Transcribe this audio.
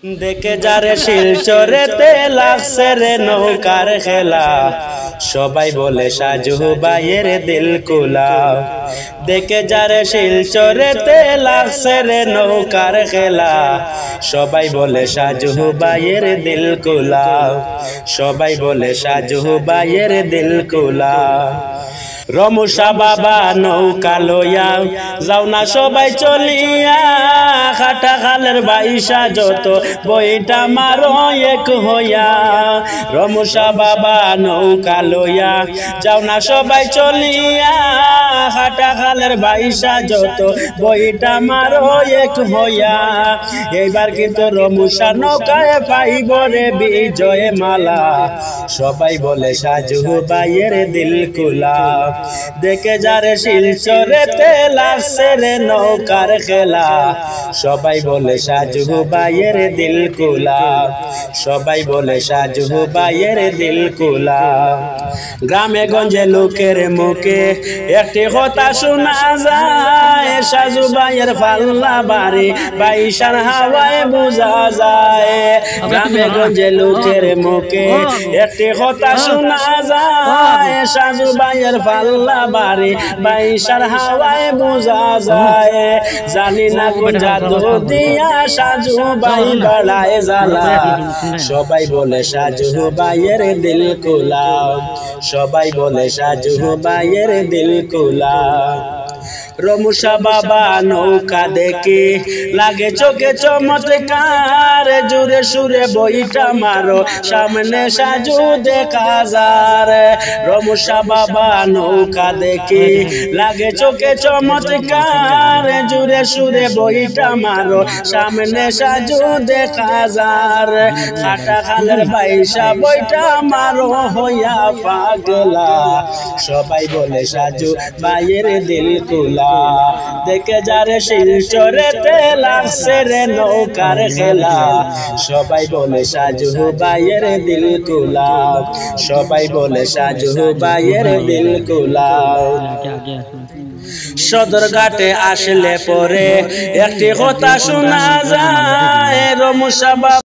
দেখে যারে শিলচরেতে লাগছে রে নৌকার খেলা, সবাই বলে সাজু ভাইয়ের দিল কুলা। দেখে যারে শিলচরেতে লাগছে রে নৌকার খেলা, সবাই বলে সাজু ভাইয়ের দিল কুলা, সবাই বলে সাজু ভাইয়ের দিল কুলা। রমুষা বাবা নৌকা লইয়া যাও না সবাই চলিয়া, খাটা খালের বাইসা যত বইটা মারো এক হইয়া। রমুষা বাবা নৌকা লইয়া যাও না সবাই চলিয়া, খাটা খালের বাইসা যত বইটা মারো এক হইয়া। এইবার কিন্তু রমুষা নৌকায় পাইব রে বিজয় মালা, সবাই বলে সাজু ভাইয়ের দিল কুলা। দেখে যারে শিলচরেতে লাগছে রে নৌকার খেলা, সবাই বলে সাজু ভাইয়ের দিল কুলা, সবাই বলে সাজু ভাইয়ের দিল কুলা। গ্রামে গঞ্জে লোকের মুখে একটি কথা শোনা যায়, সাজু ভাইয়ের পাল্লা বাড়ি বাইশার হাওয়ায় বোঝা যায়। গ্রামে গঞ্জে লোকের মুখে একটি কথা শোনা যায়, সাজু ভাইয়ের পাল্লা বাড়ি বাইশার হাওয়ায় বোঝা যায়। জানি না কোন জাদু দিয়া সাজু ভাই বাড়ায় জ্বালা, সবাই বলে সাজু ভাইয়ের দিল কুলা, সবাই বলে সাজু ভাইয়ের দিল কুলা। রমুষা বাবা নৌকা দেখে লাগে চোখে চমৎকার, জুড়ে সুরে বইটা মারো সামনে সাজু দেখা যার। রমুষা বাবা নৌকা দেখে লাগে চোখে চমৎকার, জুড়ে সুরে বইটা মারো সামনে সাজু দেখা যার। খাটা খালের বাইসা বইটা মারো হইয়া পাগলা, সবাই বলে সাজু ভাইয়ের দিল কুলা। দেখে যারে শিলচরেতে লাগছে রে নৌকার খেলা, সবাই বলে সাজু ভাইয়ের দিল কুলা, সবাই বলে সাজু ভাইয়ের দিল কুলা। সদরঘাটে আসলে পরে একটি কথা শোনা যায়, রমুষা বাবা